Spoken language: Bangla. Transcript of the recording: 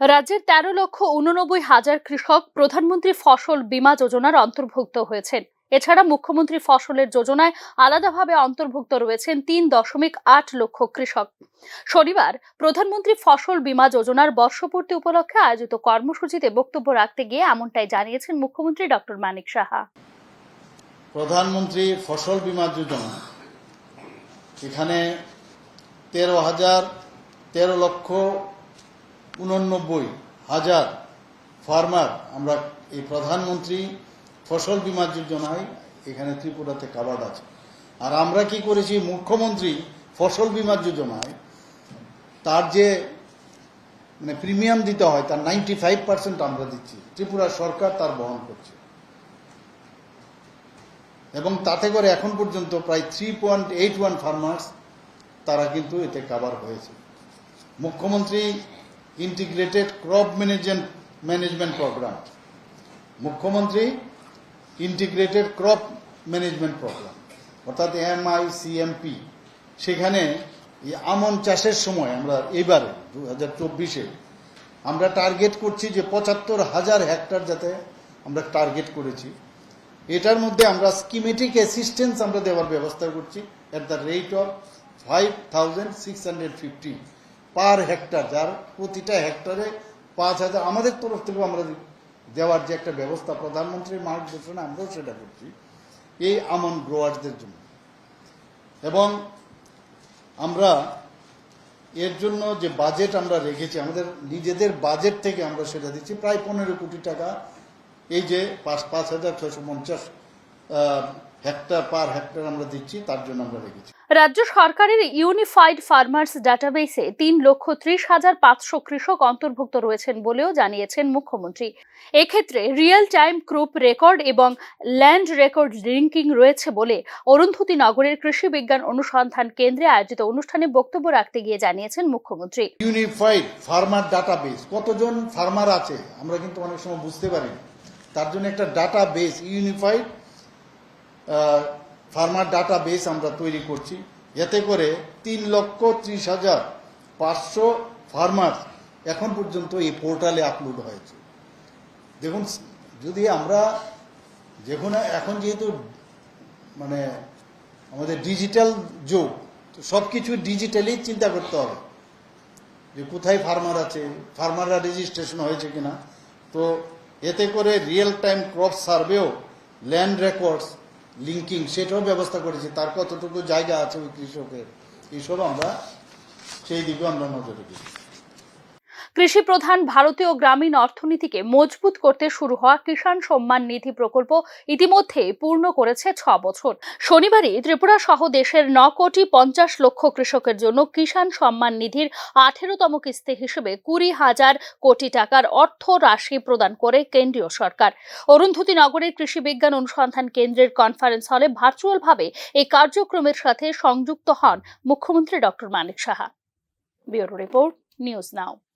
রাজ্যের ১৩,৮৯,০০০ কৃষক প্রধানমন্ত্রী ফসল বীমা যোজনার অন্তর্ভুক্ত হয়েছেন। এছাড়া মুখ্যমন্ত্রী ফসলের যোজনায় আলাদাভাবে অন্তর্ভুক্ত রয়েছেন ৩.৮ লক্ষ কৃষক। শনিবার প্রধানমন্ত্রী ফসল বীমা যোজনার বর্ষপূর্তি উপলক্ষে আয়োজিত কর্মসূচিতে বক্তব্য রাখতে গিয়ে এমনটাই জানিয়েছেন মুখ্যমন্ত্রী ডক্টর মানিক সাহা। প্রধানমন্ত্রী ফসল বীমা যোজনা এখানে ১৩,৮৯,০০০ ফার্মার আমরা এই প্রধানমন্ত্রী ফসল বীমা যোজনায় এখানে ত্রিপুরাতে কাভার্ড আছে। আর আমরা কি করেছি, মুখ্যমন্ত্রী ফসল বীমা যোজনায় তার যে প্রিমিয়াম দিতে হয় তার 95% আমরা দিচ্ছি, ত্রিপুরা সরকার তার বহন করছে, এবং তাতে করে এখন পর্যন্ত প্রায় 3.81 ফার্মার্স তারা কিন্তু এতে কাভার হয়েছে। মুখ্যমন্ত্রী ইন্টিগ্রেটেড ক্রপ ম্যানেজমেন্ট প্রোগ্রাম, মুখ্যমন্ত্রী ইন্টিগ্রেটেড ক্রপ ম্যানেজমেন্ট প্রোগ্রাম অর্থাৎ MICMP, সেখানে এই আমন চাষের সময় আমরা এবারে 2024-এ আমরা টার্গেট করছি যে ৭৫,০০০ হেক্টর যাতে আমরা টার্গেট করেছি। এটার মধ্যে আমরা স্কিমেটিক অ্যাসিস্ট্যান্স আমরা দেওয়ার ব্যবস্থা করছি at the rate of 5,650 per hectare, যার প্রতিটা হেক্টরে 5,000 আমাদের তরফ থেকে আমরা দেওয়ার যে একটা ব্যবস্থা প্রধানমন্ত্রীর মার্গদর্শনে আমরাও সেটা করছি এই আমন গ্রোয়ারদের জন্য। এবং আমরা এর জন্য যে বাজেট আমরা রেখেছি, আমাদের নিজেদের বাজেট থেকে আমরা সেটা দিচ্ছি প্রায় 15 কোটি টাকা। এই যে 5,650 হেক্টর পার হেক্টর আমরা দিচ্ছি, তার জন্য আমরা রেখেছি। রাজ্য সরকারের ইউনিফাইড ফার্মার্স ডাটাবেসে 3,30,500 কৃষক অন্তর্ভুক্ত রয়েছেন বলেও জানিয়েছেন মুখ্যমন্ত্রী। এক্ষেত্রে রিয়েল টাইম ক্রপ রেকর্ড এবং ল্যান্ড রেকর্ড লিঙ্কিং রয়েছে বলে অরুন্ধতী নগরের কৃষি বিজ্ঞান অনুসন্ধান কেন্দ্রে আয়োজিত অনুষ্ঠানে বক্তব্য রাখতে গিয়ে জানিয়েছেন মুখ্যমন্ত্রী। ইউনিফাইড ফার্মার ডাটাবেস, কতজন ফার্মার আছে আমরা কিন্তু অনেক সময় বুঝতে পারি না, তার জন্য একটা ডাটাবেস ইউনিফাইড ফার্মার ডাটাবেস আমরা তৈরি করছি। এতে করে 3,30,500 ফার্মার এখন পর্যন্ত এই পোর্টালে আপলোড হয়েছে। দেখুন, যদি আমরা এখন যেহেতু আমাদের ডিজিটাল যুগ, তো সব কিছু ডিজিটালি চিন্তা করতে হবে যে কোথায় ফার্মার আছে, ফার্মাররা রেজিস্ট্রেশন হয়েছে কিনা। তো এতে করে রিয়েল টাইম ক্রপ সার্ভেও ল্যান্ড রেকর্ডস লিঙ্কিং সেটাও ব্যবস্থা করেছি, তার কতটুকু জায়গা আছে ওই কৃষকের, এইসব আমরা সেই দিকে আমরা নজর রেখেছি। কৃষি প্রধান ভারতীয় গ্রামীণ অর্থনীতিকে মজবুত করতে শুরু হওয়া কিষাণ সম্মান নিধি প্রকল্প ইতিমধ্যে পূর্ণ করেছে 6 বছর। শনিবারই ত্রিপুরা সহ দেশের 9,50,00,000 কৃষকের জন্য কিষাণ সম্মান নিধির 18তম কিস্তি হিসেবে 20,000 কোটি টাকার অর্থ রাশি প্রদান করে কেন্দ্রীয় সরকার। অরুন্ধতী নগরের কৃষি বিজ্ঞান অনুসন্ধান কেন্দ্রের কনফারেন্স হলে ভার্চুয়ালভাবে এই কার্যক্রমের সাথে সংযুক্ত হন মুখ্যমন্ত্রী doctor Manik Saha. Bureau report, news নাও।